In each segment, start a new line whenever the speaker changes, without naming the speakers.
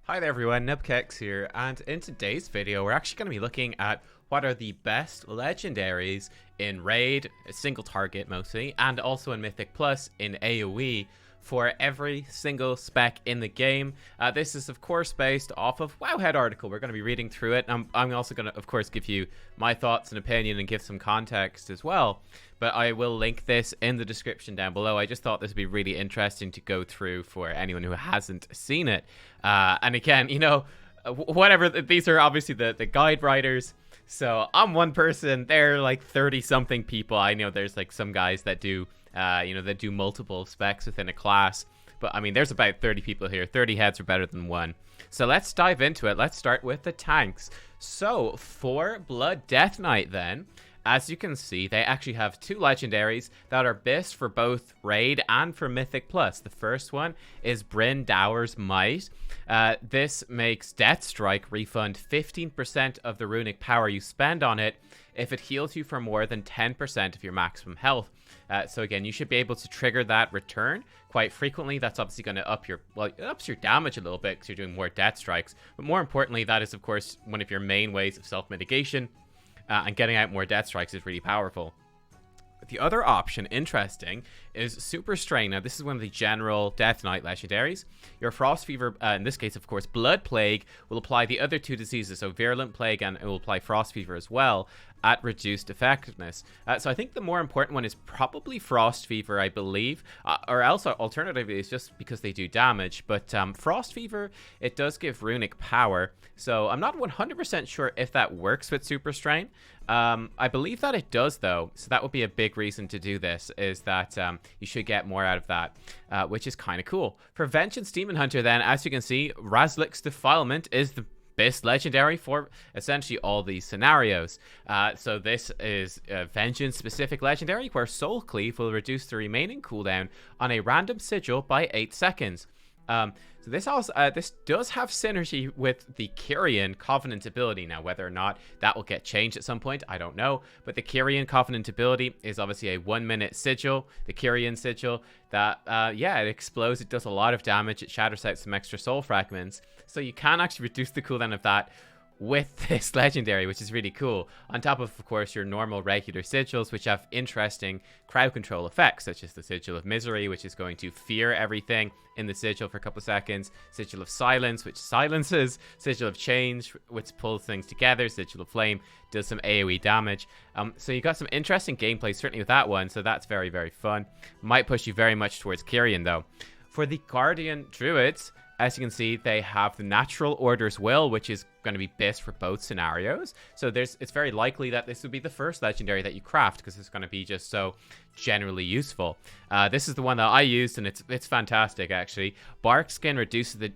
Hi there everyone, Nubkeks here, and in today's video we're actually going to be looking at what are the best legendaries in Raid, a single target mostly, and also in Mythic Plus in AoE for every single spec in the game. This is of course based off of Wowhead article. We're going to be reading through it. I'm also going to of course give you my thoughts and opinion and give some context as well. But I will link this in the description down below. I just thought this would be really interesting to go through for anyone who hasn't seen it. And again, you know, whatever, these are obviously the guide writers. So I'm one person, they're like 30 something people. I know there's like some guys that do, that do multiple specs within a class. But I mean, there's about 30 people here. 30 heads are better than one. So let's dive into it. Let's start with the tanks. So for Blood Death Knight then, as you can see, they actually have two legendaries that are best for both Raid and for Mythic Plus. The first one is Bryn Dower's Might. This makes Death Strike refund 15% of the runic power you spend on it if it heals you for more than 10% of your maximum health. So again, you should be able to trigger that return quite frequently. That's obviously going to up your, well, it ups your damage a little bit because you're doing more Death Strikes. But more importantly, that is of course one of your main ways of self-mitigation. And getting out more Death Strikes is really powerful. The other option, interesting, is Super Strain. Now, this is one of the general Death Knight legendaries. Your Frost Fever, in this case, of course, Blood Plague, will apply the other two diseases, so Virulent Plague, and it will apply Frost Fever as well, at reduced effectiveness. So I think the more important one is probably Frost Fever, I believe, or else alternatively it's just because they do damage. But Frost Fever, it does give runic power, so I'm not 100% sure if that works with Super Strain. I believe that it does though, so that would be a big reason to do this, is that you should get more out of that, which is kind of cool. For Vengeance Demon Hunter then, as you can see, Razlik's Defilement is the best legendary for essentially all these scenarios. So this is a Vengeance specific legendary where Soul Cleave will reduce the remaining cooldown on a random sigil by 8 seconds. So this also this does have synergy with the Kyrian Covenant ability. Now, whether or not that will get changed at some point, I don't know. But the Kyrian Covenant ability is obviously a 1-minute sigil, the Kyrian sigil, that, yeah, it explodes. It does a lot of damage. It shatters out some extra soul fragments. So you can actually reduce the cooldown of that with this legendary, which is really cool. On top of course, your normal regular sigils, which have interesting crowd control effects, such as the Sigil of Misery, which is going to fear everything in the sigil for a couple of seconds, Sigil of Silence, which silences, Sigil of Change, which pulls things together, Sigil of Flame does some AoE damage. So you got some interesting gameplay, certainly with that one, so that's very, very fun. Might push you very much towards Kyrian, though. For the Guardian Druids, as you can see, they have the Natural Order's Will, which is going to be best for both scenarios. So it's very likely that this would be the first legendary that you craft, because it's going to be just so generally useful. This is the one that I used, and it's fantastic, actually. Bark Skin reduces the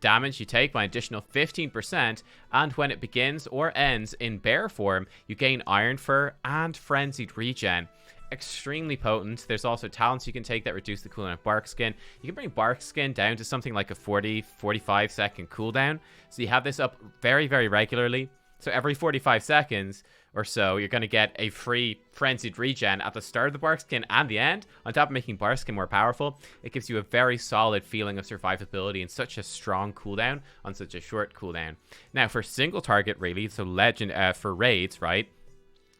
damage you take by an additional 15%, and when it begins or ends in bear form, you gain Iron Fur and Frenzied Regen. Extremely potent. There's also talents you can take that reduce the cooldown of Bark Skin. You can bring Bark Skin down to something like a 40-45 second cooldown. So you have this up very, very regularly. So every 45 seconds or so, you're going to get a free Frenzied Regen at the start of the Bark Skin and the end. On top of making Bark Skin more powerful, it gives you a very solid feeling of survivability and such a strong cooldown on such a short cooldown. Now, for single target, really, so for raids, right?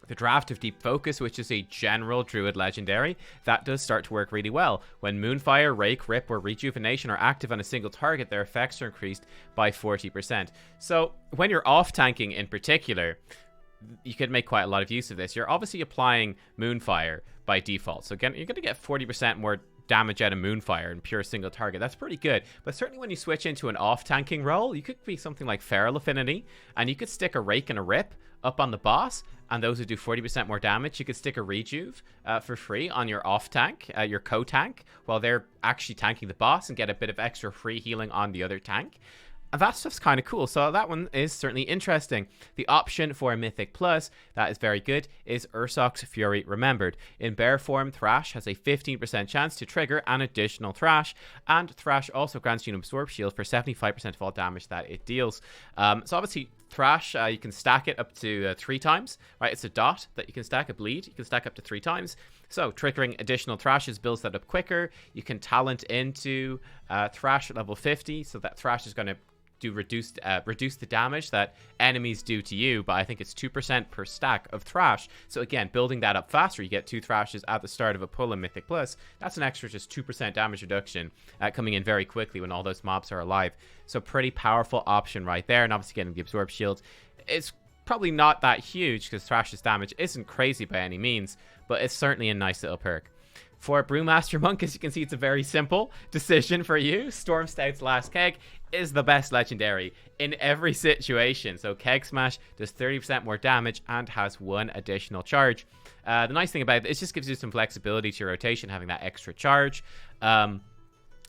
The Draft of Deep Focus, which is a general Druid legendary, that does start to work really well. When Moonfire, Rake, Rip, or Rejuvenation are active on a single target, their effects are increased by 40%. So when you're off-tanking in particular, you could make quite a lot of use of this. You're obviously applying Moonfire by default. So again, you're going to get 40% more damage out of Moonfire in pure single target. That's pretty good. But certainly when you switch into an off-tanking role, you could be something like Feral Affinity, and you could stick a Rake and a Rip up on the boss, and those who do 40% more damage. You could stick a Rejuve for free on your off-tank, your co-tank, while they're actually tanking the boss, and get a bit of extra free healing on the other tank. And that stuff's kind of cool, so that one is certainly interesting. The option for Mythic Plus, that is very good, is Ursoc's Fury Remembered. In bear form, Thrash has a 15% chance to trigger an additional Thrash, and Thrash also grants you an Absorb Shield for 75% of all damage that it deals. So obviously, Thrash, you can stack it up to 3 times, right? It's a dot that you can stack, a bleed. You can stack up to 3 times. So triggering additional Thrashes builds that up quicker. You can talent into Thrash at level 50, so that Thrash is going to do reduce the damage that enemies do to you, but I think it's 2% per stack of Thrash. So again, building that up faster, you get 2 Thrashes at the start of a pull in Mythic Plus. That's an extra just 2% damage reduction coming in very quickly when all those mobs are alive. So pretty powerful option right there. And obviously getting the Absorb Shield, it's probably not that huge because Thrash's damage isn't crazy by any means, but it's certainly a nice little perk. For Brewmaster Monk, as you can see, it's a very simple decision for you. Storm Stout's Last Keg is the best legendary in every situation. So Keg Smash does 30% more damage and has 1 additional charge. The nice thing about it, it just gives you some flexibility to your rotation, having that extra charge.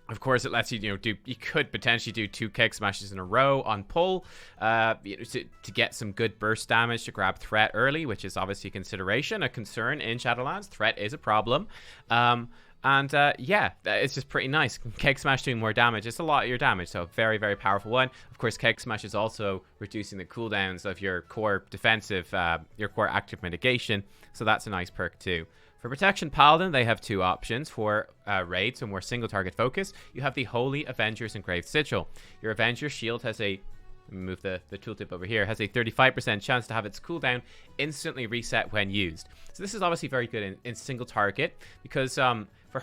Of course, it lets you, you could potentially do 2 Keg Smashes in a row on pull to get some good burst damage to grab threat early, which is obviously a consideration, a concern in Shadowlands. Threat is a problem. Yeah, it's just pretty nice. Keg Smash doing more damage. It's a lot of your damage, so very, very powerful one. Of course, Keg Smash is also reducing the cooldowns of your core defensive, your core active mitigation, so that's a nice perk too. For Protection Paladin, they have 2 options for raid, so more single target focus. You have the Holy Avenger's Engraved Sigil. Your Avenger's Shield has a, let me move the tooltip over here, has a 35% chance to have its cooldown instantly reset when used. So this is obviously very good in single target, because for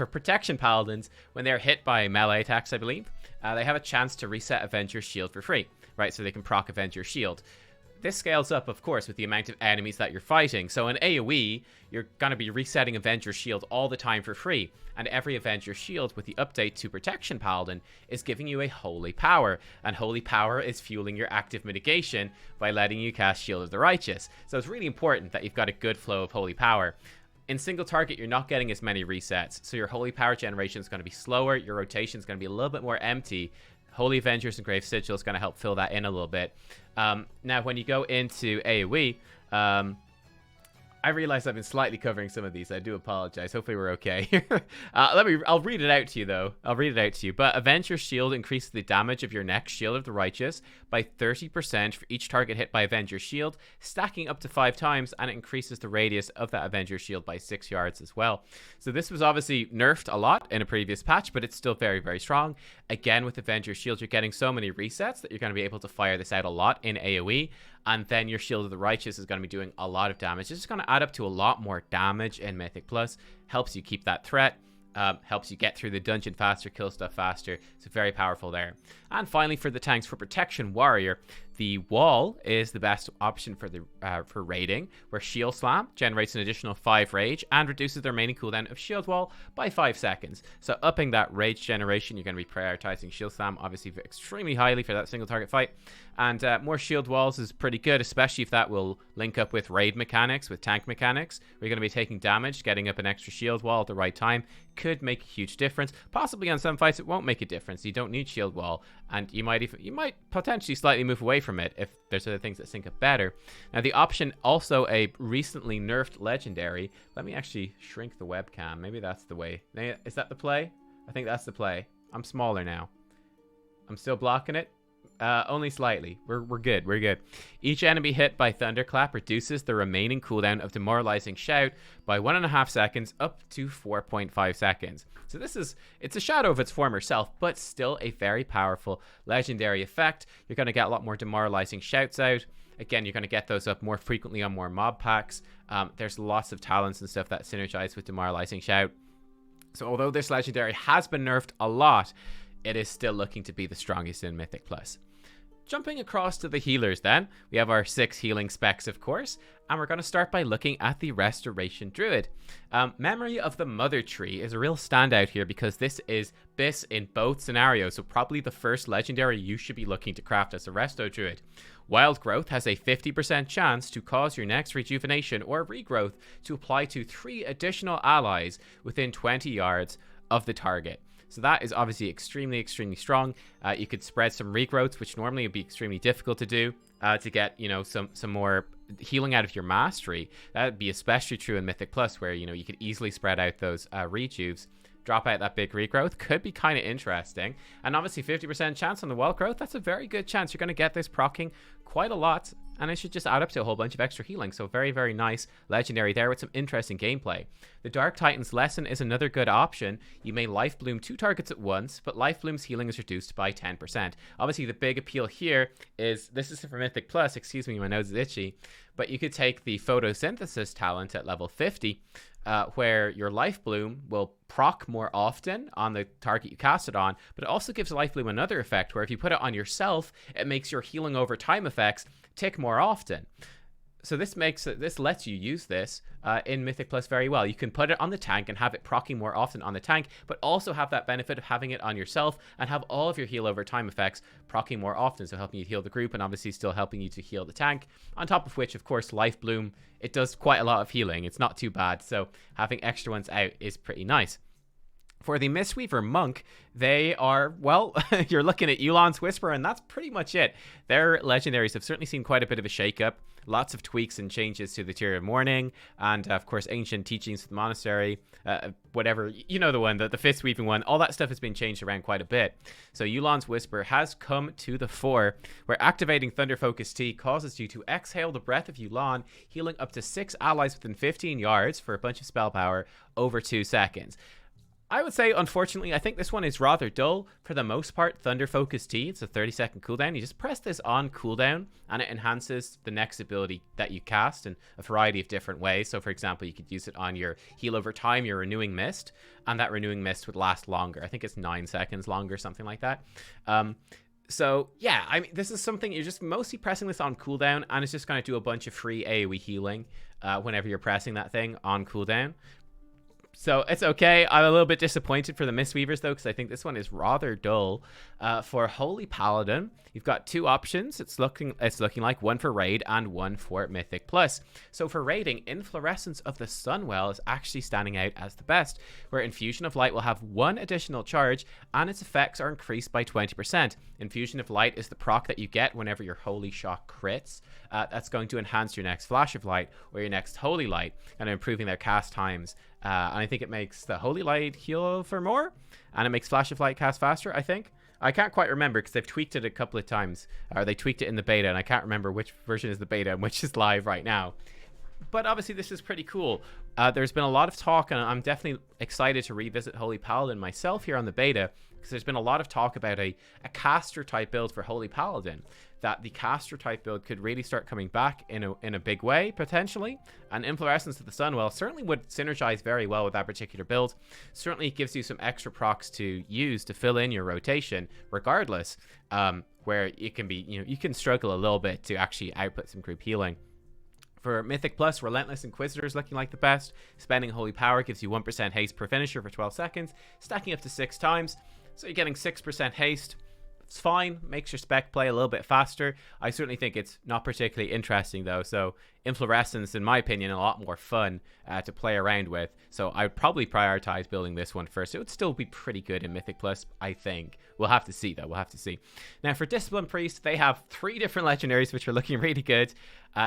Protection Paladins, when they're hit by melee attacks, I believe, they have a chance to reset Avenger's Shield for free, right? So they can proc Avenger's Shield. This scales up, of course, with the amount of enemies that you're fighting. So in AoE, you're going to be resetting Avenger's Shield all the time for free. And every Avenger's Shield with the update to Protection Paladin is giving you a Holy Power. And Holy Power is fueling your active mitigation by letting you cast Shield of the Righteous. So it's really important that you've got a good flow of Holy Power. In single target, you're not getting as many resets. So your Holy Power generation is going to be slower. Your rotation is going to be a little bit more empty. Holy Avenger's Engraved Sigil is going to help fill that in a little bit. Now, when you go into AoE, I realize I've been slightly covering some of these. I do apologize. Hopefully we're okay. I'll read it out to you, though. I'll read it out to you. But Avenger's Shield increases the damage of your next Shield of the Righteous by 30% for each target hit by Avenger's Shield, stacking up to 5 times, and it increases the radius of that Avenger's Shield by 6 yards as well. So this was obviously nerfed a lot in a previous patch, but it's still very, very strong. Again, with Avenger's Shield, you're getting so many resets that you're going to be able to fire this out a lot in AoE. And then your Shield of the Righteous is going to be doing a lot of damage. It's just going to add up to a lot more damage in Mythic Plus. Helps you keep that threat. Helps you get through the dungeon faster, kill stuff faster. So very powerful there. And finally, for the tanks, for Protection Warrior, the Wall is the best option for raiding, where Shield Slam generates an additional 5 rage and reduces the remaining cooldown of Shield Wall by 5 seconds. So upping that rage generation, you're going to be prioritizing Shield Slam, obviously extremely highly for that single target fight. And more Shield Walls is pretty good, especially if that will link up with raid mechanics, with tank mechanics, where you're going to be taking damage. Getting up an extra Shield Wall at the right time could make a huge difference. Possibly on some fights it won't make a difference. You don't need Shield Wall, and you might potentially slightly move away from it if there's other things that sync up better. Now the option, also a recently nerfed legendary. Let me actually shrink the webcam. Maybe that's the way. Is that the play? I think that's the play. I'm smaller now. I'm still blocking it. Only slightly. We're good. We're good. Each enemy hit by Thunderclap reduces the remaining cooldown of Demoralizing Shout by 1.5 seconds up to 4.5 seconds. So it's a shadow of its former self, but still a very powerful legendary effect. You're going to get a lot more Demoralizing Shouts out. Again, you're going to get those up more frequently on more mob packs. There's lots of talents and stuff that synergize with Demoralizing Shout. So although this legendary has been nerfed a lot, it is still looking to be the strongest in Mythic Plus. Jumping across to the healers then, we have our 6 healing specs, of course, and we're going to start by looking at the Restoration Druid. Memory of the Mother Tree is a real standout here because this is BIS in both scenarios, so probably the first legendary you should be looking to craft as a Resto Druid. Wild Growth has a 50% chance to cause your next rejuvenation or regrowth to apply to 3 additional allies within 20 yards of the target. So that is obviously extremely, extremely strong. You could spread some regrowths, which normally would be extremely difficult to do, to get, some more healing out of your mastery. That would be especially true in Mythic Plus, where, you could easily spread out those rejuves. Drop out that big regrowth could be kind of interesting. And obviously 50% chance on the Wild Growth, that's a very good chance. You're going to get this proccing quite a lot and it should just add up to a whole bunch of extra healing. So very, very nice legendary there with some interesting gameplay. The Dark Titan's Lesson is another good option. You may Life Bloom 2 targets at once, but Life Bloom's healing is reduced by 10%. Obviously, the big appeal here is, this is for Mythic Plus, excuse me, my nose is itchy, but you could take the Photosynthesis talent at level 50, where your Life Bloom will proc more often on the target you cast it on, but it also gives Life Bloom another effect where if you put it on yourself, it makes your healing over time effects tick more often. So this lets you use this in Mythic Plus very well. You can put it on the tank and have it proccing more often on the tank, but also have that benefit of having it on yourself and have all of your heal over time effects proccing more often, so helping you heal the group and obviously still helping you to heal the tank. On top of which, of course, Life Bloom, it does quite a lot of healing. It's not too bad, so having extra ones out is pretty nice. For the Mistweaver Monk, they are, well, you're looking at Yu'lon's Whisper, and that's pretty much it. Their legendaries have certainly seen quite a bit of a shakeup. Lots of tweaks and changes to the Tier of Mourning, and of course, Ancient Teachings of the Monastery, whatever, you know the one, the Fist Weaving one, all that stuff has been changed around quite a bit. So Yu'lon's Whisper has come to the fore, where activating Thunder Focus Tea causes you to exhale the breath of Yu'lon, healing up to 6 allies within 15 yards for a bunch of spell power over 2 seconds. I would say, unfortunately, I think this one is rather dull. For the most part, Thunder Focus Tea, it's a 30-second cooldown. You just press this on cooldown, and it enhances the next ability that you cast in a variety of different ways. So, for example, you could use it on your heal over time, your Renewing Mist, and that Renewing Mist would last longer. I think it's 9 seconds longer, something like that. So, yeah, I mean, this is something you're just mostly pressing this on cooldown, and it's just going to do a bunch of free AoE healing whenever you're pressing that thing on cooldown. So it's okay. I'm a little bit disappointed for the Mistweavers, though, because I think this one is rather dull. For Holy Paladin, you've got 2 options. It's looking like one for Raid and one for Mythic Plus. So for raiding, Inflorescence of the Sunwell is actually standing out as the best, where Infusion of Light will have 1 additional charge, and its effects are increased by 20%. Infusion of Light is the proc that you get whenever your Holy Shock crits. That's going to enhance your next Flash of Light or your next Holy Light, and improving their cast times. And I think it makes the Holy Light heal for more, and it makes Flash of Light cast faster, I think. I can't quite remember because they've tweaked it a couple of times, or they tweaked it in the beta, and I can't remember which version is the beta and which is live right now. But obviously this is pretty cool. There's been a lot of talk, and I'm definitely excited to revisit Holy Paladin myself here on the beta, because there's been a lot of talk about a caster type build for Holy Paladin, that the caster type build could really start coming back in a big way, potentially. And Inflorescence of the Sunwell certainly would synergize very well with that particular build. Certainly gives you some extra procs to use to fill in your rotation, regardless, where it can be, you can struggle a little bit to actually output some group healing. For Mythic Plus, Relentless Inquisitor is looking like the best. Spending Holy Power gives you 1% haste per finisher for 12 seconds, stacking up to 6 times. So you're getting 6% haste. It's fine, makes your spec play a little bit faster. I certainly think it's not particularly interesting, though. So Inflorescence, in my opinion, a lot more fun to play around with. So I would probably prioritize building this one first. It would still be pretty good in Mythic Plus, I think. We'll have to see, though. We'll have to see. Now, for Discipline Priest, they have 3 different legendaries, which are looking really good.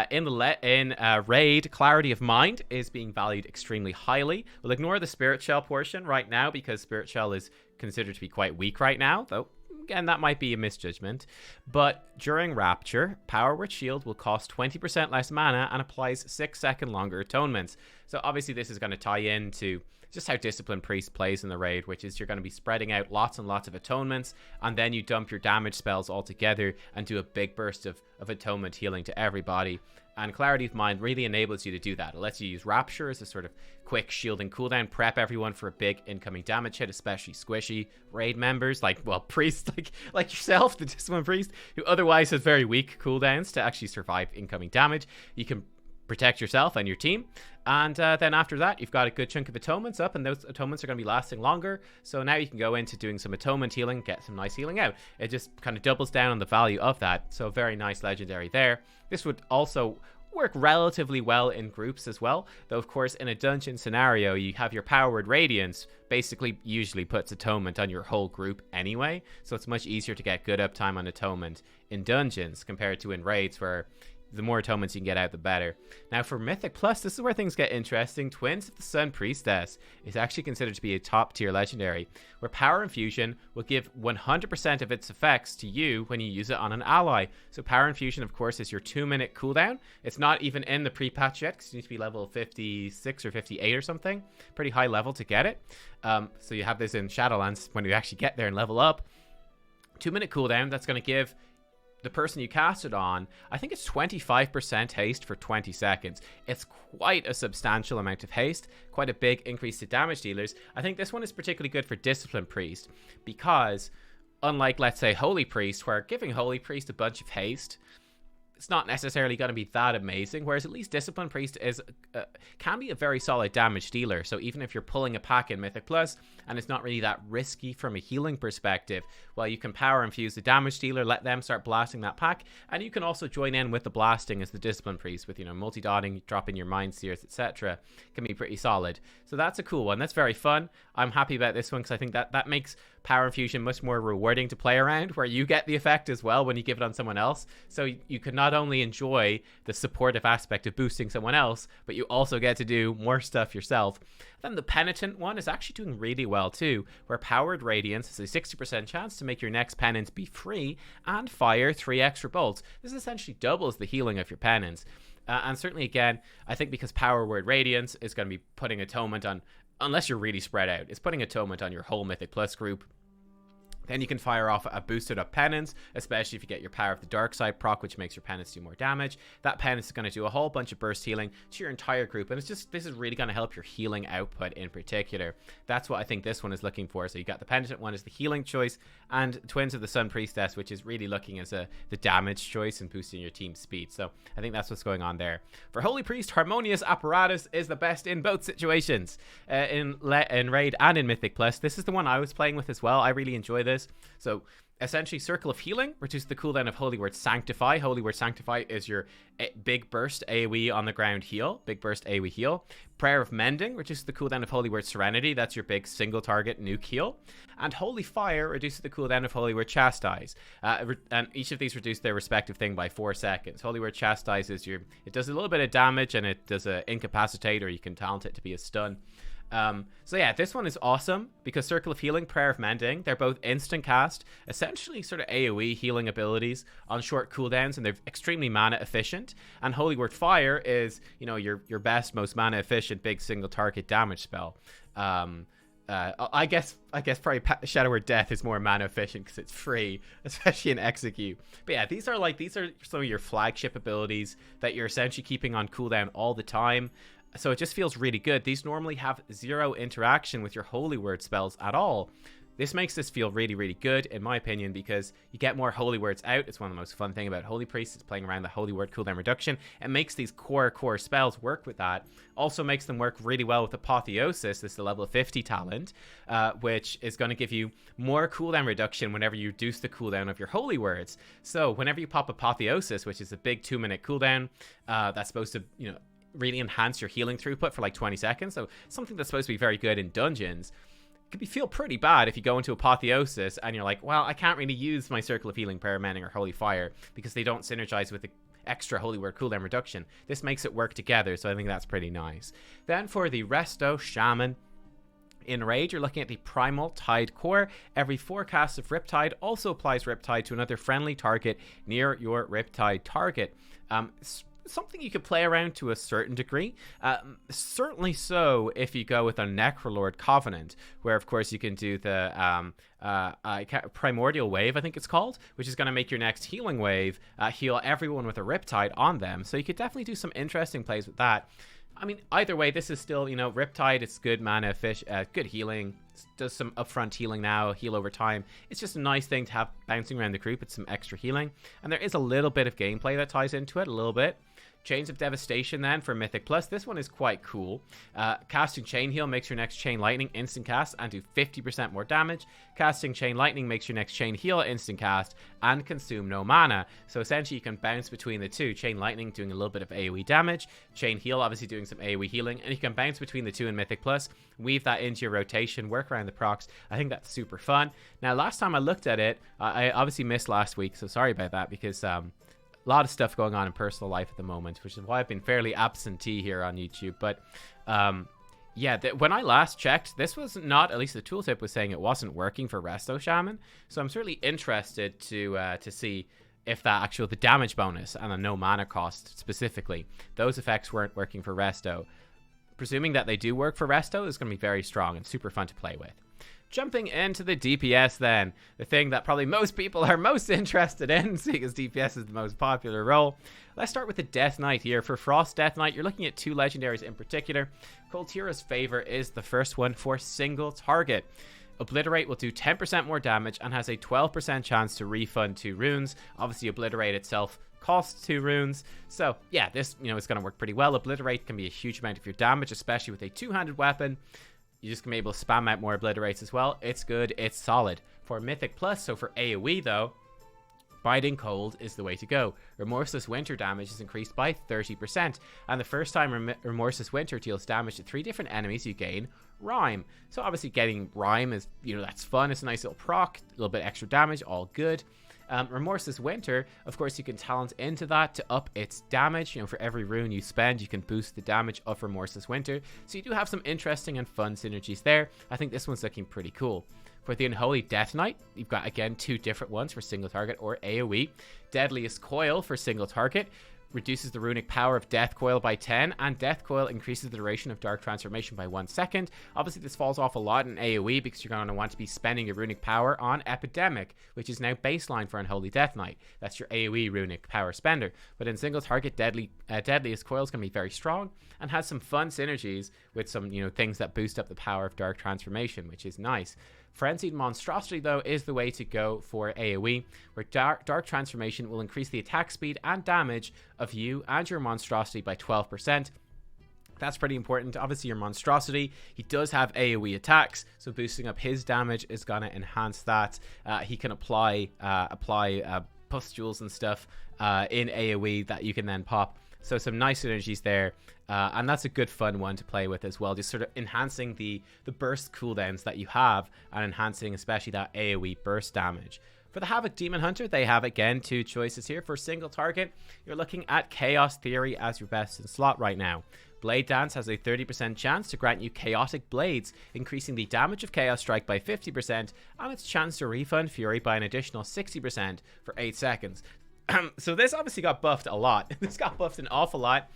In Raid, Clarity of Mind is being valued extremely highly. We'll ignore the Spirit Shell portion right now, because Spirit Shell is considered to be quite weak right now, though. Again, that might be a misjudgment. But during Rapture, Power Word Shield will cost 20% less mana and applies 6-second longer atonements. So obviously this is going to tie into just how Discipline Priest plays in the raid, which is you're going to be spreading out lots and lots of atonements, and then you dump your damage spells all together and do a big burst of atonement healing to everybody. And Clarity of Mind really enables you to do that. It lets you use Rapture as a sort of quick shielding cooldown, prep everyone for a big incoming damage hit, especially squishy raid members, priests like yourself, the Discipline Priest, who otherwise has very weak cooldowns to actually survive incoming damage. You can protect yourself and your team, and then after that you've got a good chunk of atonements up, and those atonements are going to be lasting longer, so now you can go into doing some atonement healing, get some nice healing out. It just kind of doubles down on the value of that, so very nice legendary there. This would also work relatively well in groups as well, though of course in a dungeon scenario you have your Powered Radiance basically usually puts atonement on your whole group anyway, so it's much easier to get good uptime on atonement in dungeons compared to in raids, where the more atonements you can get out, the better. Now for Mythic Plus, this is where things get interesting. Twins of the Sun Priestess is actually considered to be a top tier legendary, where Power Infusion will give 100% of its effects to you when you use it on an ally. So Power Infusion, of course, is your 2-minute cooldown. It's not even in the pre-patch yet, because you need to be level 56 or 58 or something. Pretty high level to get it. So you have this in Shadowlands when you actually get there and level up. 2-minute cooldown, that's going to give the person you cast it on, I think it's 25% haste for 20 seconds. It's quite a substantial amount of haste, quite a big increase to damage dealers. I think this one is particularly good for Discipline Priest, because unlike, let's say, Holy Priest, where giving Holy Priest a bunch of haste, it's not necessarily going to be that amazing, whereas at least Discipline Priest is can be a very solid damage dealer. So even if you're pulling a pack in Mythic Plus and it's not really that risky from a healing perspective, well, you can Power Infuse the damage dealer, let them start blasting that pack, and you can also join in with the blasting as the Discipline Priest with, you know, multi-dotting, dropping your Mind Seers, etc. Can be pretty solid. So that's a cool one. That's very fun. I'm happy about this one because I think that makes Power Infusion much more rewarding to play around, where you get the effect as well when you give it on someone else. So you can not only enjoy the supportive aspect of boosting someone else, but you also get to do more stuff yourself. Then the Penitent one is actually doing really well too, where Powered Radiance has a 60% chance to make your next penance be free and fire 3 extra bolts. This essentially doubles the healing of your penance. And certainly, again, I think because Powered Radiance is going to be putting atonement on, unless you're really spread out, it's putting atonement on your whole Mythic Plus group. Then you can fire off a boosted up penance, especially if you get your Power of the Dark Side proc, which makes your penance do more damage. That penance is going to do a whole bunch of burst healing to your entire group, and it's just, this is really going to help your healing output in particular. That's what I think this one is looking for. So you got the Penitent one as the healing choice, and Twins of the Sun Priestess, which is really looking as the damage choice and boosting your team's speed. So I think that's what's going on there. For Holy Priest, Harmonious Apparatus is the best in both situations, in Raid and in Mythic Plus. This is the one I was playing with as well. I really enjoy this. So essentially, Circle of Healing reduces the cooldown of Holy Word Sanctify. Holy Word Sanctify is your big burst AoE on the ground heal, big burst AoE heal. Prayer of Mending reduces the cooldown of Holy Word Serenity. That's your big single target nuke heal. And Holy Fire reduces the cooldown of Holy Word Chastise. And each of these reduce their respective thing by 4 seconds. Holy Word Chastise is it does a little bit of damage, and it does a incapacitate, or you can talent it to be a stun. So yeah, this one is awesome because Circle of Healing, Prayer of Mending, they're both instant cast, essentially sort of AoE healing abilities on short cooldowns, and they're extremely mana efficient. And Holy Word Fire is, you know, your best, most mana efficient big single target damage spell. I guess probably Shadow Word Death is more mana efficient because it's free, especially in Execute. But yeah, these are some of your flagship abilities that you're essentially keeping on cooldown all the time. So it just feels really good. These normally have 0 interaction with your Holy Word spells at all. This makes this feel really, really good, in my opinion, because you get more Holy Words out. It's one of the most fun thing about Holy Priest is playing around the Holy Word cooldown reduction. It makes these core spells work with that. Also makes them work really well with Apotheosis. This is the level 50 talent, which is going to give you more cooldown reduction whenever you reduce the cooldown of your Holy Words. So whenever you pop Apotheosis, which is a big 2-minute cooldown, that's supposed to, you know, really enhance your healing throughput for like 20 seconds. So something that's supposed to be very good in dungeons could feel pretty bad if you go into Apotheosis and you're like, well, I can't really use my Circle of Healing, Prayer of Mending, or Holy Fire because they don't synergize with the extra Holy Word cooldown reduction. This makes it work together, so I think that's pretty nice. Then for the Resto Shaman, in Raid, you're looking at the Primal Tide Core. Every 4 casts of Riptide also applies Riptide to another friendly target near your Riptide target. Something you could play around to a certain degree. Certainly so if you go with a Necrolord Covenant, where of course you can do the Primordial Wave, I think it's called, which is going to make your next healing wave heal everyone with a Riptide on them. So you could definitely do some interesting plays with that. I mean, either way, this is still, you know, Riptide, it's good mana, good healing, does some upfront healing now, heal over time. It's just a nice thing to have bouncing around the group. It's some extra healing. And there is a little bit of gameplay that ties into it, a little bit. Chains of Devastation then for Mythic Plus. This one is quite cool. Casting Chain Heal makes your next Chain Lightning instant cast and do 50% more damage. Casting Chain Lightning makes your next Chain Heal instant cast and consume no mana. So essentially you can bounce between the two. Chain Lightning doing a little bit of AoE damage. Chain Heal obviously doing some AoE healing. And you can bounce between the two in Mythic Plus. Weave that into your rotation. Work around the procs. I think that's super fun. Now last time I looked at it, I obviously missed last week. So sorry about that because a lot of stuff going on in personal life at the moment, which is why I've been fairly absentee here on YouTube. But yeah, when I last checked, this was not, at least the tooltip was saying it wasn't working for Resto Shaman. So I'm certainly interested to see if the damage bonus and the no mana cost specifically, those effects weren't working for Resto. Presuming that they do work for Resto is going to be very strong and super fun to play with. Jumping into the DPS then, the thing that probably most people are most interested in, seeing as DPS is the most popular role. Let's start with the Death Knight here. For Frost Death Knight, you're looking at 2 legendaries in particular. Kultira's Favor is the first one for single target. Obliterate will do 10% more damage and has a 12% chance to refund 2 runes. Obviously, Obliterate itself costs 2 runes. So yeah, this is going to work pretty well. Obliterate can be a huge amount of your damage, especially with a 2-handed weapon. You're just going to be able to spam out more Obliterates as well. It's good. It's solid. For Mythic Plus, so for AoE though, Biting Cold is the way to go. Remorseless Winter damage is increased by 30%. And the first time Remorseless Winter deals damage to 3 different enemies, you gain Rhyme. So obviously getting Rhyme is, that's fun. It's a nice little proc, a little bit extra damage, all good. Remorseless Winter, of course, you can talent into that to up its damage. For every rune you spend, you can boost the damage of Remorseless Winter. So you do have some interesting and fun synergies there. I think this one's looking pretty cool. For the Unholy Death Knight, you've got, again, 2 different ones for single target or AoE. Deadliest Coil for single target reduces the runic power of Death Coil by 10, and Death Coil increases the duration of Dark Transformation by 1 second. Obviously, this falls off a lot in AoE because you're going to want to be spending your runic power on Epidemic, which is now baseline for Unholy Death Knight. That's your AoE runic power spender. But in single target, Deadliest Coil is going to be very strong and has some fun synergies with some things that boost up the power of Dark Transformation, which is nice. Frenzied Monstrosity, though, is the way to go for AoE, where Dark Transformation will increase the attack speed and damage of you and your Monstrosity by 12%. That's pretty important. Obviously, your Monstrosity, he does have AoE attacks, so boosting up his damage is going to enhance that. He can apply pustules and stuff in AoE that you can then pop. So some nice synergies there, and that's a good fun one to play with as well, just sort of enhancing the burst cooldowns that you have and enhancing especially that AoE burst damage. For the Havoc Demon Hunter, they have again 2 choices here. For single target, you're looking at Chaos Theory as your best in slot right now. Blade Dance has a 30% chance to grant you Chaotic Blades, increasing the damage of Chaos Strike by 50% and its chance to refund Fury by an additional 60% for 8 seconds. So this obviously got buffed a lot. This got buffed an awful lot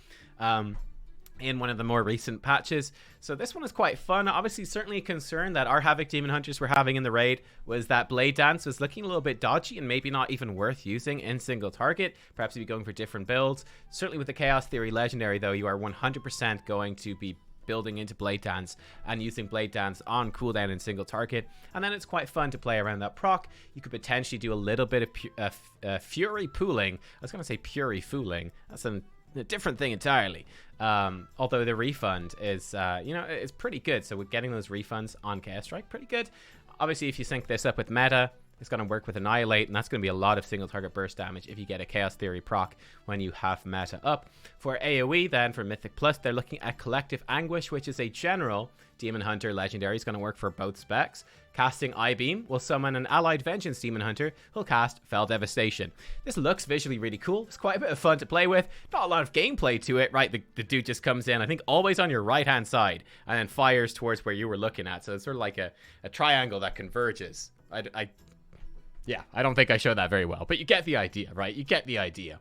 in one of the more recent patches. So this one is quite fun. Obviously, certainly a concern that our Havoc Demon Hunters were having in the raid was that Blade Dance was looking a little bit dodgy and maybe not even worth using in single target. Perhaps you'd be going for different builds. Certainly with the Chaos Theory Legendary, though, you are 100% going to be building into Blade Dance and using Blade Dance on cooldown in single target, and then it's quite fun to play around that proc. You could potentially do a little bit of Fury pooling. I was going to say Fury fooling. That's a different thing entirely. Although the refund is, it's pretty good. So we're getting those refunds on Chaos Strike, pretty good. Obviously, if you sync this up with meta, it's going to work with Annihilate, and that's going to be a lot of single target burst damage if you get a Chaos Theory proc when you have meta up. For AoE then, for Mythic Plus, they're looking at Collective Anguish, which is a general Demon Hunter legendary. It's going to work for both specs. Casting Eye-Beam will summon an allied Vengeance Demon Hunter who'll cast Fell Devastation. This looks visually really cool. It's quite a bit of fun to play with. Not a lot of gameplay to it, right? The dude just comes in, I think always on your right-hand side, and then fires towards where you were looking at. So it's sort of like a triangle that converges. Yeah, I don't think I showed that very well, but you get the idea, right? You get the idea.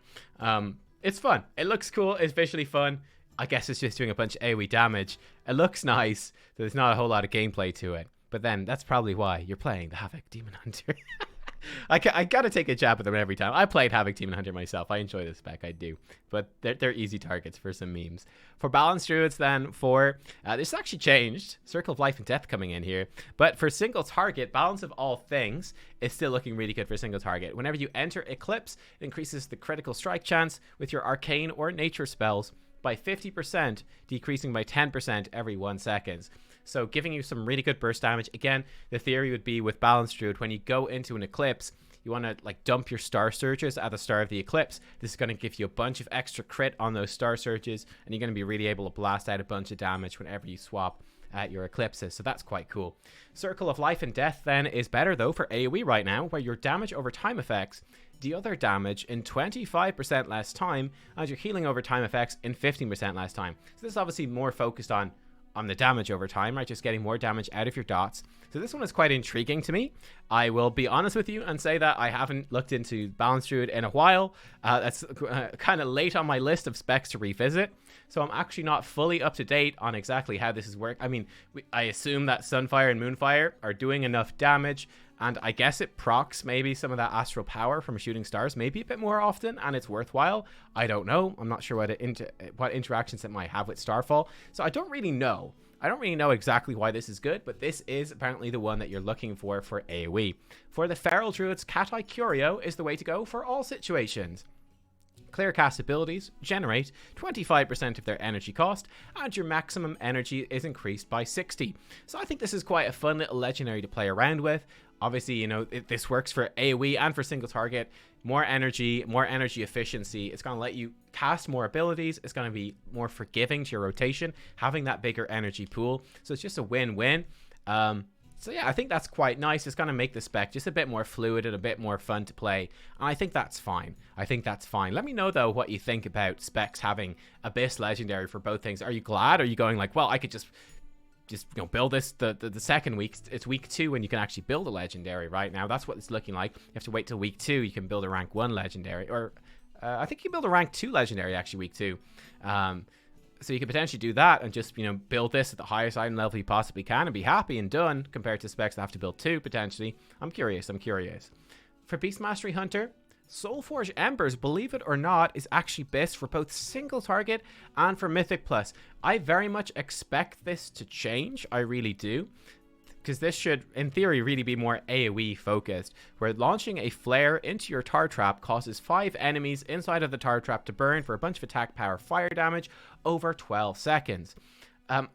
It's fun. It looks cool. It's visually fun. I guess it's just doing a bunch of AoE damage. It looks nice. There's not a whole lot of gameplay to it. But then that's probably why you're playing the Havoc Demon Hunter. I gotta take a jab at them every time. I played Havoc Demon Hunter myself. I enjoy this spec, I do. But they're easy targets for some memes. For Balanced Druids then, this actually changed. Circle of Life and Death coming in here. But for single target, Balance of All Things is still looking really good for single target. Whenever you enter Eclipse, it increases the critical strike chance with your Arcane or Nature spells by 50%, decreasing by 10% every 1 second. So giving you some really good burst damage. Again, the theory would be with Balanced Druid, when you go into an Eclipse, you want to dump your Star Surges at the start of the Eclipse. This is going to give you a bunch of extra crit on those Star Surges, and you're going to be really able to blast out a bunch of damage whenever you swap your eclipses, so that's quite cool. Circle of Life and Death then is better though for AoE right now, where your damage over time effects deal their damage in 25% less time, and your healing over time effects in 15% less time. So this is obviously more focused on the damage over time, right? Just getting more damage out of your dots. So this one is quite intriguing to me. I will be honest with you and say that I haven't looked into Balance Druid in a while. That's kind of late on my list of specs to revisit. So I'm actually not fully up to date on exactly how this is work. I mean, I assume that Sunfire and Moonfire are doing enough damage, and I guess it procs maybe some of that astral power from shooting stars maybe a bit more often, and it's worthwhile. I don't know. I'm not sure what interactions it might have with Starfall. So I don't really know. I don't really know exactly why this is good, but this is apparently the one that you're looking for AoE. For the Feral Druids, Cat Eye Curio is the way to go for all situations. Clear cast abilities generate 25% of their energy cost, and your maximum energy is increased by 60. So I think this is quite a fun little legendary to play around with. Obviously, you know, this works for AoE and for single target. More energy efficiency. It's going to let you cast more abilities. It's going to be more forgiving to your rotation, having that bigger energy pool. So it's just a win-win. So yeah, I think that's quite nice. It's going to make the spec just a bit more fluid and a bit more fun to play. And I think that's fine. Let me know, though, what you think about specs having Abyss Legendary for both things. Are you glad? Are you going like, well, I could just you know, build this the second week. It's week 2 when you can actually build a legendary right now. That's what it's looking like. You have to wait till week 2. You can build a rank 1 legendary, or I think you can build a rank 2 legendary actually week 2. So you could potentially do that and just, you know, build this at the highest item level you possibly can and be happy and done, compared to specs that have to build 2 potentially. I'm curious. For Beast Mastery Hunter, Soulforge Embers, believe it or not, is actually best for both single target and for Mythic Plus. I very much expect this to change. I really do. Because this should, in theory, really be more AoE focused, where launching a flare into your tar trap causes 5 enemies inside of the tar trap to burn for a bunch of attack power fire damage over 12 seconds.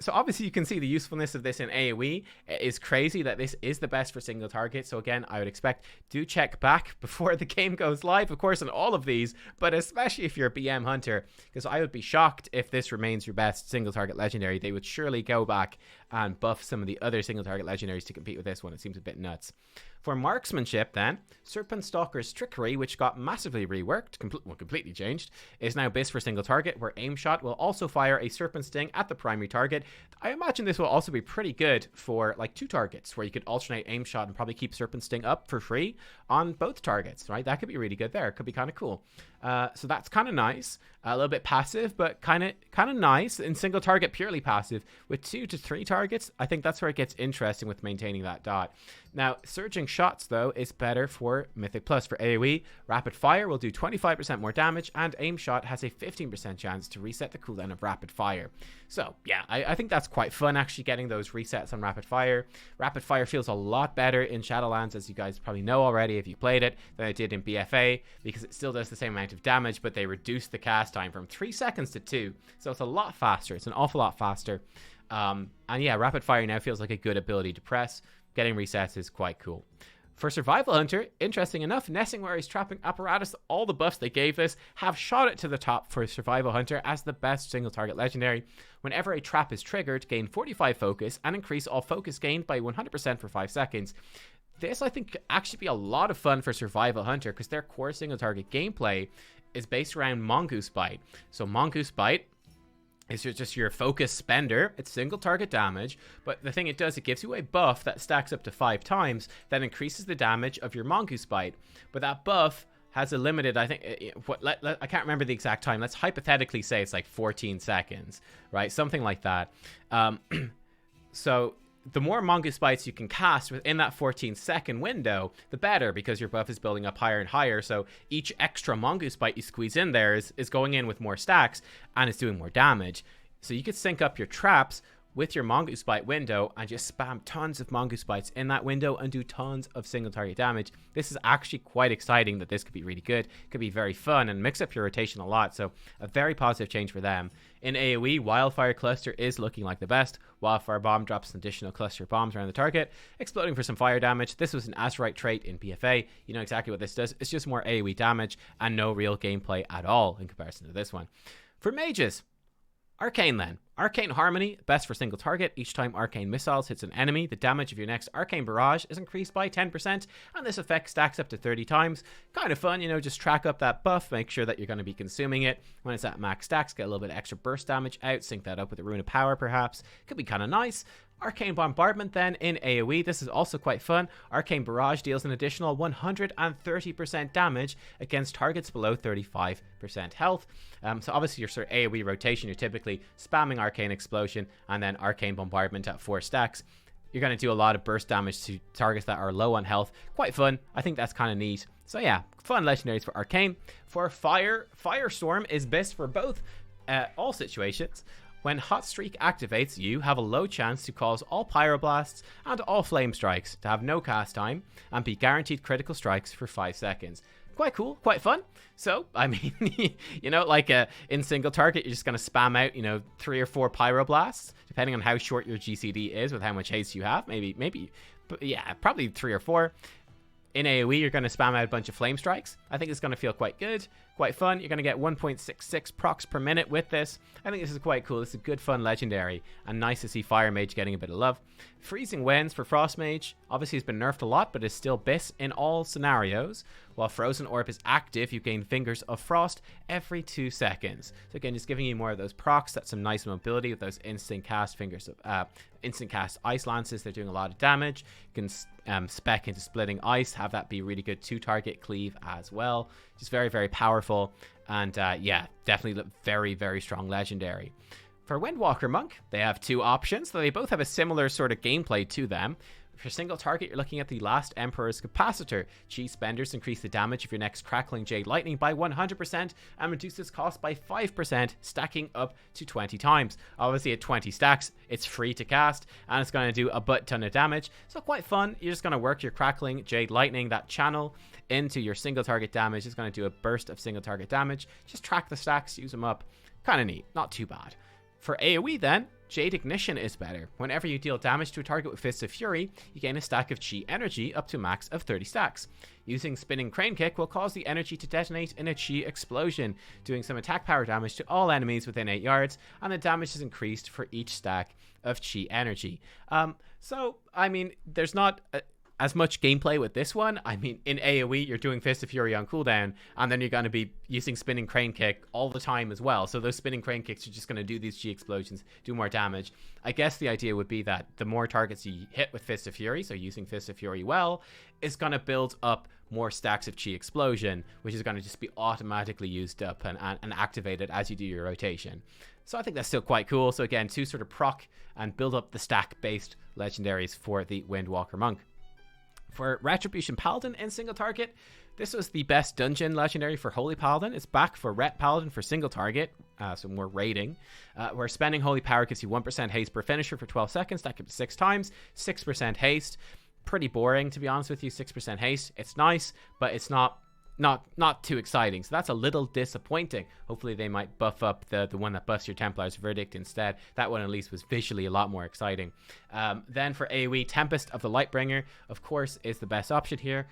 So obviously you can see the usefulness of this in AoE. It is crazy that this is the best for single target. So again, I would expect, do check back before the game goes live, of course, on all of these, but especially if you're a BM hunter, because I would be shocked if this remains your best single target legendary. They would surely go back and buff some of the other single target legendaries to compete with this one. It seems a bit nuts. For marksmanship then, Serpent Stalker's Trickery, which got massively reworked, completely changed, is now best for single target, where aim shot will also fire a Serpent Sting at the primary target. I imagine this will also be pretty good for like 2 targets, where you could alternate aim shot and probably keep Serpent Sting up for free on both targets, right? That could be really good there. It could be kind of cool. So that's kind of nice. A little bit passive, but kind of nice. In single target, purely passive. With 2 to 3 targets, I think that's where it gets interesting with maintaining that dot. Now, Surging Shots, though, is better for Mythic Plus. For AoE, Rapid Fire will do 25% more damage, and Aim Shot has a 15% chance to reset the cooldown of Rapid Fire. So, yeah, I think that's quite fun, actually, getting those resets on Rapid Fire. Rapid Fire feels a lot better in Shadowlands, as you guys probably know already if you played it, than it did in BFA, because it still does the same amount of damage, but they reduce the cast time from 3 seconds to 2. So it's a lot faster. It's an awful lot faster. And yeah, Rapid Fire now feels like a good ability to press. Getting resets is quite cool. For Survival Hunter, interesting enough, Nessingwary's Trapping Apparatus, all the buffs they gave this, have shot it to the top for Survival Hunter as the best single target legendary. Whenever a trap is triggered, gain 45 focus and increase all focus gained by 100% for 5 seconds. This, I think, could actually be a lot of fun for Survival Hunter, because their core single target gameplay is based around Mongoose Bite. So Mongoose Bite is just your focus spender. It's single target damage, but the thing it does, it gives you a buff that stacks up to 5 times that increases the damage of your Mongoose Bite. But that buff has a limited, I think, I can't remember the exact time. Let's hypothetically say it's like 14 seconds, right? Something like that. So the more Mongoose Bites you can cast within that 14-second window, the better, because your buff is building up higher and higher. So each extra Mongoose Bite you squeeze in there is going in with more stacks, and it's doing more damage. So you could sync up your traps with your Mongoose Bite window and just spam tons of Mongoose Bites in that window and do tons of single target damage. This is actually quite exciting that this could be really good. It could be very fun and mix up your rotation a lot. So a very positive change for them. In AoE, Wildfire Cluster is looking like the best. Wildfire Bomb drops an additional cluster of bombs around the target, exploding for some fire damage. This was an Azurite trait in BFA. You know exactly what this does. It's just more AoE damage and no real gameplay at all in comparison to this one. For mages, Arcane then. Arcane Harmony, best for single target. Each time arcane missiles hits an enemy, the damage of your next arcane barrage is increased by 10%, and this effect stacks up to 30 times. Kind of fun, you know, just track up that buff, make sure that you're going to be consuming it. When it's at max stacks, get a little bit extra burst damage out, sync that up with the Rune of Power perhaps. Could be kind of nice. Arcane Bombardment then in AoE, this is also quite fun. Arcane Barrage deals an additional 130% damage against targets below 35% health. So obviously your sort of AoE rotation, you're typically spamming Arcane Explosion and then Arcane Bombardment at 4 stacks. You're going to do a lot of burst damage to targets that are low on health. Quite fun. I think that's kind of neat. So yeah, fun legendaries for Arcane. For Fire, Firestorm is best for both all situations. When Hot Streak activates, you have a low chance to cause all Pyroblasts and all Flame Strikes to have no cast time and be guaranteed critical strikes for 5 seconds. Quite cool, quite fun. So, I mean, you know, like in single target, you're just going to spam out, you know, 3 or 4 Pyroblasts, depending on how short your GCD is with how much haste you have. Maybe, but yeah, probably 3 or 4. In AoE, you're going to spam out a bunch of Flame Strikes. I think it's going to feel quite good, quite fun. You're going to get 1.66 procs per minute with this. I think this is quite cool. It's a good, fun legendary, and nice to see Fire Mage getting a bit of love. Freezing Winds for Frost Mage. Obviously, it's been nerfed a lot, but is still BIS in all scenarios. While Frozen Orb is active, you gain Fingers of Frost every 2 seconds. So again, just giving you more of those procs. That's some nice mobility with those instant cast Fingers of instant cast Ice Lances. They're doing a lot of damage. You can spec into Splitting Ice, have that be really good 2-target cleave as well. Just very, very powerful. And yeah, definitely very, very strong legendary. For Windwalker Monk, they have 2 options, though they both have a similar sort of gameplay to them. For single target, you're looking at the Last Emperor's Capacitor. Chi Spenders increase the damage of your next Crackling Jade Lightning by 100% and reduce its cost by 5%, stacking up to 20 times. Obviously, at 20 stacks, it's free to cast, and it's going to do a butt ton of damage. So quite fun. You're just going to work your Crackling Jade Lightning, that channel, into your single target damage. It's going to do a burst of single target damage. Just track the stacks, use them up. Kind of neat. Not too bad. For AoE then, Jade Ignition is better. Whenever you deal damage to a target with Fists of Fury, you gain a stack of Chi energy up to a max of 30 stacks. Using Spinning Crane Kick will cause the energy to detonate in a Chi explosion, doing some attack power damage to all enemies within 8 yards, and the damage is increased for each stack of Chi energy. So, I mean, there's not as much gameplay with this one. I mean, in AoE, you're doing Fist of Fury on cooldown, and then you're going to be using Spinning Crane Kick all the time as well. So those Spinning Crane Kicks are just going to do these Chi explosions, do more damage. I guess the idea would be that the more targets you hit with Fist of Fury, so using Fist of Fury well, is going to build up more stacks of Chi explosion, which is going to just be automatically used up and activated as you do your rotation. So I think that's still quite cool. So again, 2 sort of proc and build up the stack-based legendaries for the Windwalker Monk. For Retribution Paladin in single target, this was the best dungeon legendary for Holy Paladin. It's back for Ret Paladin for single target, so more raiding. Where spending Holy Power gives you 1% haste per finisher for 12 seconds, that gives 6 times, 6% haste. Pretty boring, to be honest with you, 6% haste. It's nice, but it's not too exciting, so that's a little disappointing. Hopefully they might buff up the one that buffs your Templar's Verdict instead. That one at least was visually a lot more exciting. Then for AoE, Tempest of the Lightbringer, of course, is the best option here.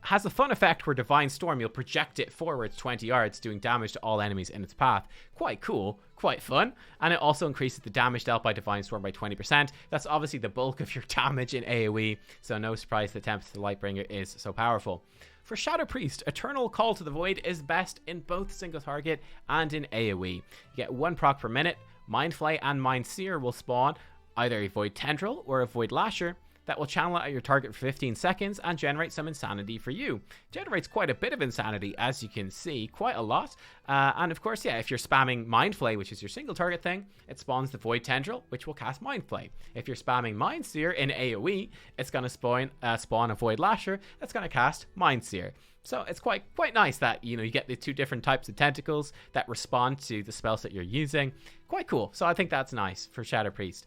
Has a fun effect where Divine Storm, you'll project it forwards 20 yards, doing damage to all enemies in its path. Quite cool, quite fun. And it also increases the damage dealt by Divine Storm by 20%. That's obviously the bulk of your damage in AoE, so no surprise the Tempest of the Lightbringer is so powerful. For Shadow Priest, Eternal Call to the Void is best in both single target and in AoE. You get 1 proc per minute. Mind Flay and Mind Seer will spawn either a Void Tendril or a Void Lasher that will channel at your target for 15 seconds and generate some insanity for you. Generates quite a bit of insanity, as you can see, quite a lot. And of course, yeah, if you're spamming Mind Flay, which is your single target thing, it spawns the Void Tendril, which will cast Mind Flay. If you're spamming Mind Seer in AoE, it's going to spawn a Void Lasher that's going to cast Mind Seer. So it's quite nice that, you know, you get the 2 different types of tentacles that respond to the spells that you're using. Quite cool. So I think that's nice for Shadow Priest.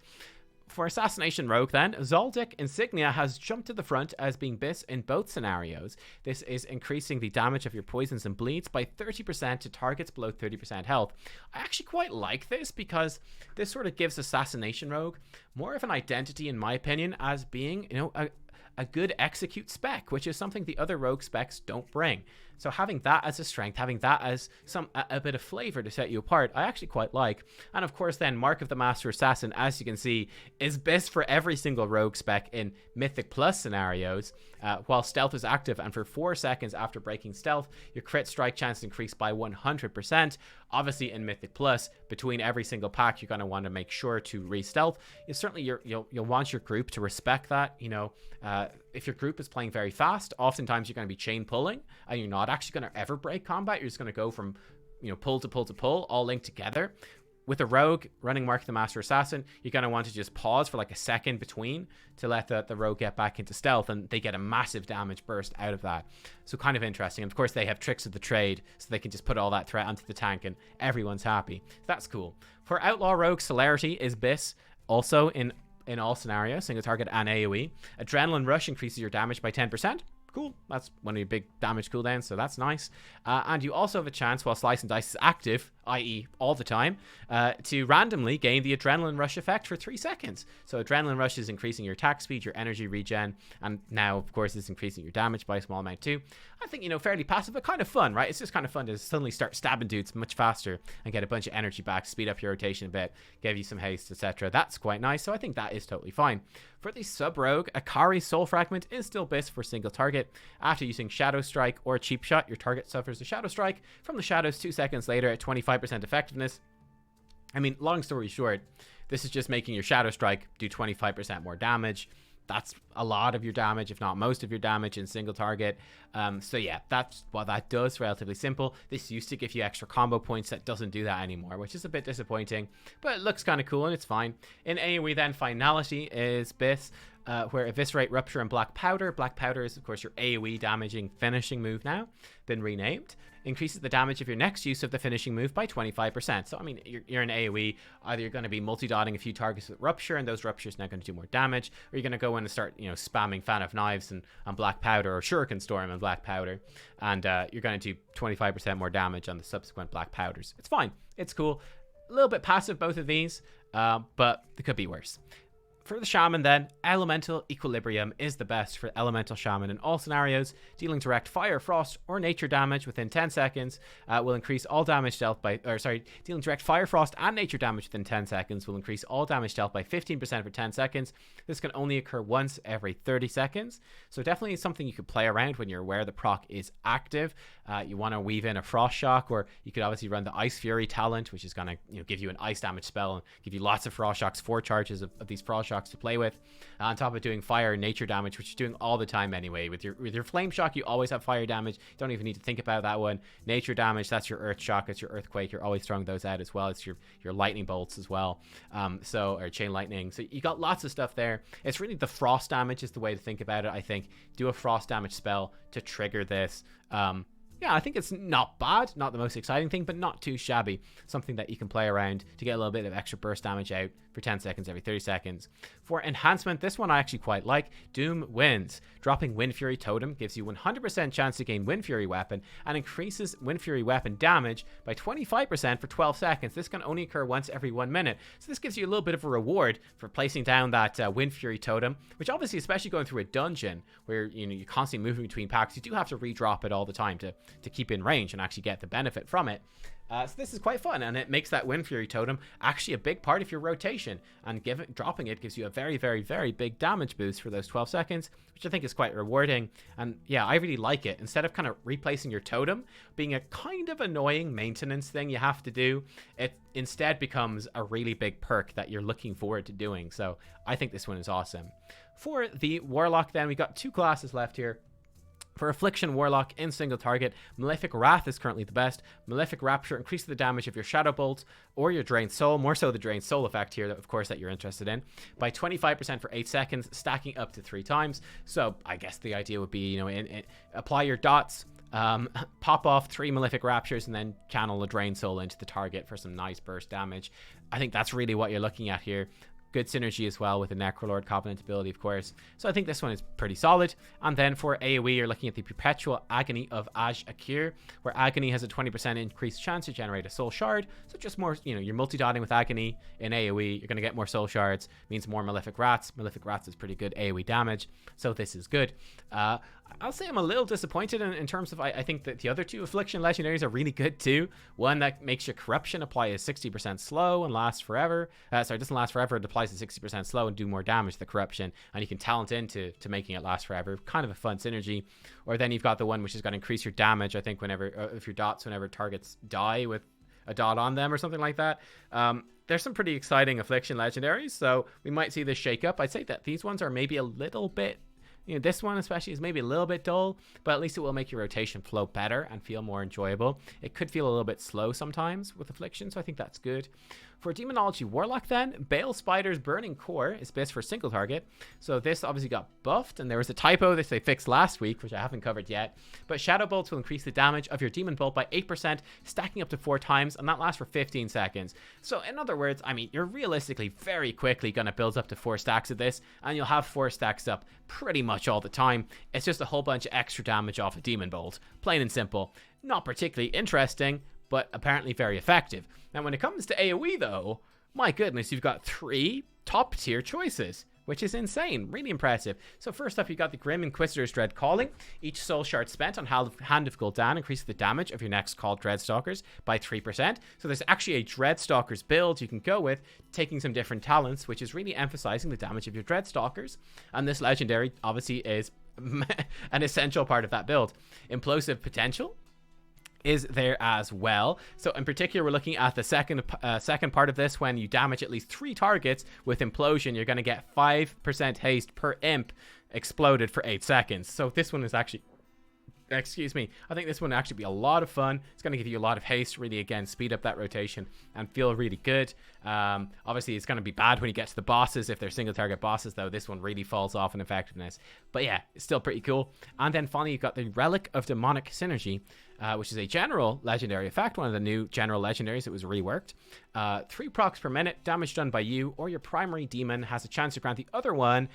For Assassination Rogue then, Zoldyck Insignia has jumped to the front as being BIS in both scenarios. This is increasing the damage of your poisons and bleeds by 30% to targets below 30% health. I actually quite like this because this sort of gives Assassination Rogue more of an identity, in my opinion, as being, you know, a good execute spec, which is something the other rogue specs don't bring. So having that as a strength, having that as a bit of flavor to set you apart, I actually quite like. And of course then, Mark of the Master Assassin, as you can see, is best for every single rogue spec in Mythic Plus scenarios, while stealth is active, and for 4 seconds after breaking stealth, your crit strike chance increased by 100%. Obviously in Mythic Plus, between every single pack, you're going to want to make sure to re-stealth. You'll want your group to respect that. You know, if your group is playing very fast, oftentimes you're going to be chain pulling, and you're not actually going to ever break combat. You're just going to go from, you know, pull to pull to pull, all linked together. With a rogue running Mark the Master Assassin, you're going to want to just pause for like a second between to let the rogue get back into stealth, and they get a massive damage burst out of that. So kind of interesting. And of course, they have tricks of the trade, so they can just put all that threat onto the tank and everyone's happy. So that's cool. For Outlaw Rogue, Celerity is BIS also in all scenarios, single target and AoE. Adrenaline Rush increases your damage by 10%. Cool, that's one of your big damage cooldowns, so that's nice. And you also have a chance, while Slice and Dice is active, i.e. all the time, to randomly gain the Adrenaline Rush effect for 3 seconds. So Adrenaline Rush is increasing your attack speed, your energy regen, and now, of course, it's increasing your damage by a small amount too. I think, you know, fairly passive, but kind of fun, right? It's just kind of fun to suddenly start stabbing dudes much faster and get a bunch of energy back, speed up your rotation a bit, give you some haste, etc. That's quite nice, so I think that is totally fine. For the Sub-Rogue, Akari's Soul Fragment is still BIS for single target. After using Shadow Strike or Cheap Shot, your target suffers a Shadow Strike from the shadows 2 seconds later at 25% effectiveness. I mean, long story short, this is just making your Shadow Strike do 25% more damage. That's a lot of your damage, if not most of your damage in single target. So yeah, that's what that does. Relatively simple. This used to give you extra combo points. That doesn't do that anymore, which is a bit disappointing, but it looks kind of cool and it's fine. In AoE then, Finality is BIS, where Eviscerate, Rupture, and Black Powder. Black Powder is, of course, your AoE damaging finishing move now, been renamed. Increases the damage of your next use of the finishing move by 25%. So, I mean, you're in AoE, either you're going to be multi-dotting a few targets with Rupture, and those Ruptures now going to do more damage, or you're going to go in and start, you know, spamming Fan of Knives and Black Powder, or Shuriken Storm and Black Powder, and you're going to do 25% more damage on the subsequent Black Powders. It's fine. It's cool. A little bit passive, both of these, but it could be worse. For the Shaman then, Elemental Equilibrium is the best for Elemental Shaman in all scenarios. Dealing direct fire, frost, or nature damage within 10 seconds will increase all damage dealt by, dealing direct fire, frost, and nature damage within 10 seconds will increase all damage dealt by 15% for 10 seconds. This can only occur once every 30 seconds. So definitely something you could play around when you're aware the proc is active. You want to weave in a Frost Shock, or you could obviously run the Ice Fury talent, which is going to, you know, give you an ice damage spell and give you lots of Frost Shocks, 4 charges of these Frost Shocks to play with, on top of doing fire and nature damage, which you're doing all the time anyway. With your flame shock, you always have fire damage. You don't even need to think about that one. Nature damage, that's your earth shock, it's your earthquake. You're always throwing those out as well. It's your lightning bolts as well, or chain lightning. So you got lots of stuff there. It's really the frost damage is the way to think about it. I think do a frost damage spell to trigger this. Yeah, I think it's not bad, not the most exciting thing, but not too shabby. Something that you can play around to get a little bit of extra burst damage out for 10 seconds every 30 seconds. For enhancement, this one I actually quite like. Doom Winds. Dropping Wind Fury Totem gives you 100% chance to gain Wind Fury Weapon and increases Wind Fury Weapon damage by 25% for 12 seconds. This can only occur once every 1 minute. So this gives you a little bit of a reward for placing down that Wind Fury Totem, which obviously, especially going through a dungeon where you're constantly moving between packs, you do have to redrop it all the time to keep in range and actually get the benefit from it. So this is quite fun, and it makes that Wind Fury Totem actually a big part of your rotation, and dropping it gives you a very, very, very big damage boost for those 12 seconds, which I think is quite rewarding. And yeah, I really like it. Instead of kind of replacing your totem being a kind of annoying maintenance thing you have to do, it instead becomes a really big perk that you're looking forward to doing. So I think this one is awesome. For the Warlock then, we got 2 classes left here. For Affliction Warlock in single target, Malefic Wrath is currently the best. Malefic Rapture increases the damage of your Shadow Bolt or your Drained Soul, more so the Drained Soul effect here, of course, that you're interested in, by 25% for 8 seconds, stacking up to 3 times. So I guess the idea would be, you know, apply your dots, pop off 3 Malefic Raptures, and then channel a Drained Soul into the target for some nice burst damage. I think that's really what you're looking at here. Good synergy as well with the Necrolord Covenant ability, of course. So I think this one is pretty solid. And then for AoE, you're looking at the Perpetual Agony of Aj Akir, where Agony has a 20% increased chance to generate a soul shard. So just more, you know, you're multi-dotting with Agony in AoE. You're going to get more soul shards, means more Malefic Rats. Malefic Rats is pretty good AoE damage. So this is good. I'll say I'm a little disappointed in terms of I think that the other two Affliction legendaries are really good too. One that makes your Corruption apply is 60% slow and lasts forever. Sorry, it doesn't last forever. It applies to 60% slow and do more damage to the Corruption, and you can talent into making it last forever. Kind of a fun synergy. Or then you've got the one which is going to increase your damage, I think, whenever if your dots whenever targets die with a dot on them or something like that. There's some pretty exciting Affliction legendaries, so we might see this shake up. I'd say that these ones are maybe a little bit, you know, this one especially is maybe a little bit dull, but at least it will make your rotation flow better and feel more enjoyable. It could feel a little bit slow sometimes with Affliction, so I think that's good. For Demonology Warlock then, Bale Spider's Burning Core is best for single target. So this obviously got buffed, and there was a typo that they fixed last week, which I haven't covered yet. But Shadow Bolts will increase the damage of your Demon Bolt by 8%, stacking up to 4 times, and that lasts for 15 seconds. So in other words, I mean, you're realistically very quickly going to build up to 4 stacks of this, and you'll have 4 stacks up pretty much all the time. It's just a whole bunch of extra damage off a Demon Bolt. Plain and simple. Not particularly interesting, but apparently very effective. Now, when it comes to AoE, though, my goodness, you've got 3 top-tier choices, which is insane. Really impressive. So first up, you got the Grim Inquisitor's Dread Calling. Each soul shard spent on Hand of Gul'dan increases the damage of your next called Dreadstalkers by 3%. So there's actually a Dreadstalkers build you can go with, taking some different talents, which is really emphasizing the damage of your Dreadstalkers. And this legendary, obviously, is an essential part of that build. Implosive Potential is there as well. So in particular, we're looking at the second part of this. When you damage at least 3 targets with Implosion, you're going to get 5% haste per imp exploded for 8 seconds. So this one is actually, excuse me, I think this one will actually be a lot of fun. It's going to give you a lot of haste, really, again, speed up that rotation and feel really good. Obviously, it's going to be bad when you get to the bosses. If they're single target bosses, though, this one really falls off in effectiveness. But yeah, it's still pretty cool. And then finally, you've got the Relic of Demonic Synergy, which is a general legendary effect, one of the new general legendaries that was reworked. 3 procs per minute, damage done by you or your primary demon has a chance to grant the other one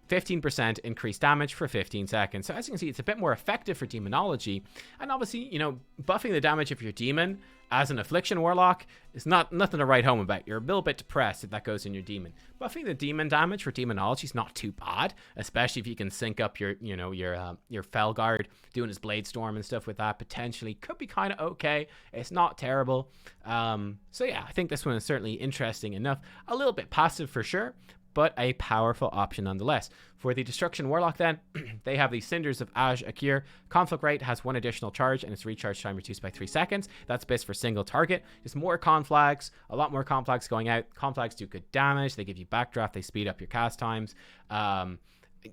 15% increased damage for 15 seconds. So as you can see, it's a bit more effective for Demonology. And obviously, you know, buffing the damage of your demon as an Affliction Warlock is nothing to write home about. You're a little bit depressed if that goes in your demon. Buffing the demon damage for Demonology is not too bad, especially if you can sync up your, you know, your Felguard doing his Blade Storm and stuff with that. Potentially could be kind of okay. It's not terrible. So yeah, I think this one is certainly interesting enough. A little bit passive for sure, but a powerful option nonetheless. For the Destruction Warlock then, they have the Cinders of Aj Akir. Conflict rate has 1 additional charge and its recharge time reduced by 3 seconds. That's best for single target. Just more conflags, a lot more conflags going out. Conflags do good damage. They give you backdraft. They speed up your cast times.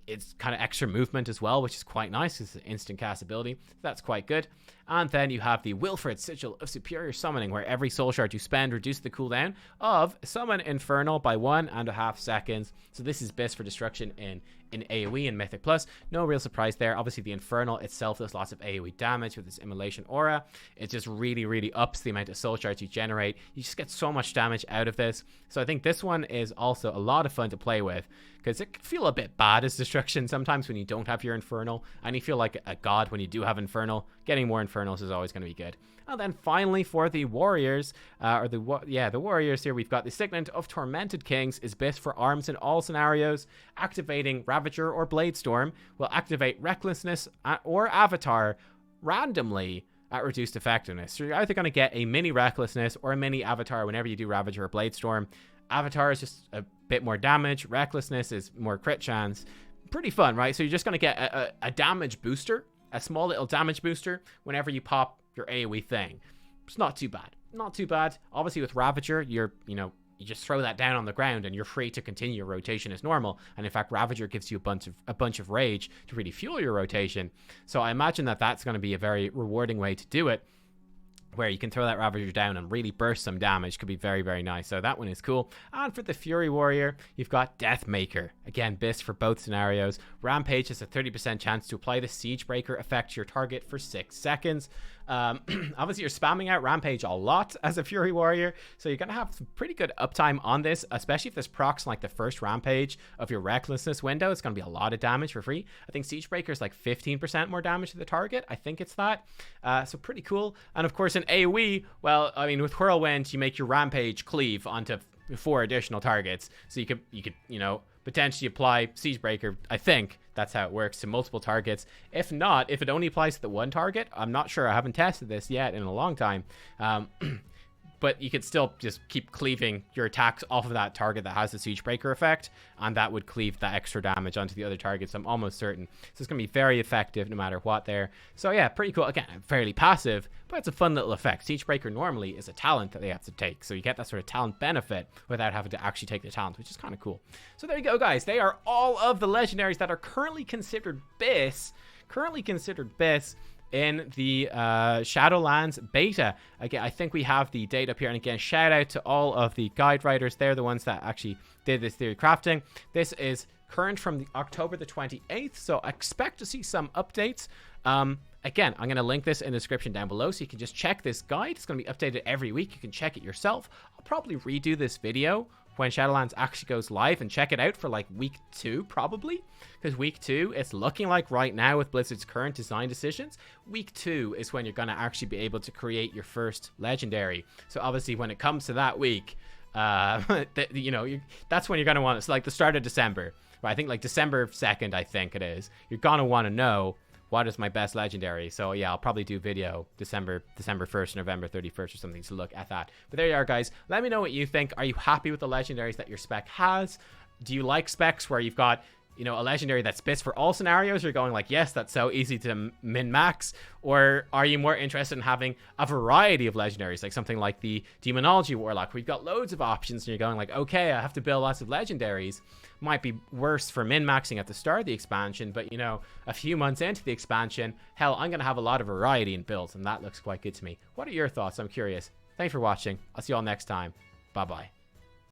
It's kind of extra movement as well, which is quite nice. It's an instant cast ability. So that's quite good. And then you have the Wilfred Sigil of Superior Summoning, where every soul shard you spend reduces the cooldown of Summon Infernal by 1.5 seconds. So this is best for destruction in AoE and Mythic Plus. No real surprise there. Obviously, the Infernal itself does lots of AoE damage with its Immolation Aura. It just really, really ups the amount of soul shards you generate. You just get so much damage out of this. So I think this one is also a lot of fun to play with, because it can feel a bit bad as destruction sometimes when you don't have your Infernal, and you feel like a god when you do have Infernal. Getting more Infernals is always going to be good. And then finally for the Warriors, the Warriors here, we've got the Signet of Tormented Kings is best for arms in all scenarios. Activating Ravager or Blade Storm will activate Recklessness or Avatar randomly at reduced effectiveness. So you're either going to get a mini Recklessness or a mini Avatar whenever you do Ravager or Blade Storm. Avatar is just a bit more damage. Recklessness is more crit chance. Pretty fun, right? So you're just going to get a damage booster, a small little damage booster whenever you pop your AoE thing. It's not too bad. Not too bad. Obviously with Ravager, you just throw that down on the ground and you're free to continue your rotation as normal. And in fact, Ravager gives you a bunch of rage to really fuel your rotation. So I imagine that that's going to be a very rewarding way to do it, where you can throw that Ravager down and really burst some damage. Could be very, very nice. So that one is cool. And for the Fury Warrior, you've got Deathmaker. Again, best for both scenarios. Rampage has a 30% chance to apply the Siege Breaker effect to your target for 6 seconds. Obviously, you're spamming out Rampage a lot as a Fury Warrior, so you're going to have pretty good uptime on this, especially if this procs like the first Rampage of your Recklessness window. It's going to be a lot of damage for free. I think Siegebreaker is like 15% more damage to the target. I think it's that. So pretty cool. And of course, in AoE, well, I mean, with Whirlwind, you make your Rampage cleave onto 4 additional targets. So you could, you know, potentially apply Siegebreaker. I think that's how it works, to multiple targets. If not, if it only applies to the one target, I'm not sure. I haven't tested this yet in a long time. But you could still just keep cleaving your attacks off of that target that has the Siegebreaker effect, and that would cleave that extra damage onto the other targets, I'm almost certain. So it's going to be very effective no matter what there. So yeah, pretty cool. Again, fairly passive, but it's a fun little effect. Siegebreaker normally is a talent that they have to take, so you get that sort of talent benefit without having to actually take the talent, which is kind of cool. So there you go, guys. They are all of the legendaries that are currently considered BIS. In the Shadowlands beta. Again, I think we have the date up here. And again, shout out to all of the guide writers. They're the ones that actually did this theory crafting. This is current from the October the 28th. So I expect to see some updates. Again, I'm going to link this in the description down below, so you can just check this guide. It's going to be updated every week. You can check it yourself. I'll probably redo this video when Shadowlands actually goes live and check it out for like week 2 probably, because week 2, it's looking like right now with Blizzard's current design decisions, week 2 is when you're going to actually be able to create your first legendary. So obviously when it comes to that week, you know, that's when you're going to want it. It's like the start of December, right? I think like December 2nd, I think it is. You're going to want to know what is my best legendary. So yeah, I'll probably do video December 1st, November 31st or something to look at that. But there you are, guys. Let me know what you think. Are you happy with the legendaries that your spec has? Do you like specs where you've got, you know, a legendary that spits for all scenarios? You're going like, yes, that's so easy to min-max. Or are you more interested in having a variety of legendaries, like something like the Demonology Warlock? We've got loads of options, and you're going like, okay, I have to build lots of legendaries. Might be worse for min-maxing at the start of the expansion, but, you know, a few months into the expansion, hell, I'm going to have a lot of variety in builds, and that looks quite good to me. What are your thoughts? I'm curious. Thanks for watching. I'll see you all next time. Bye-bye.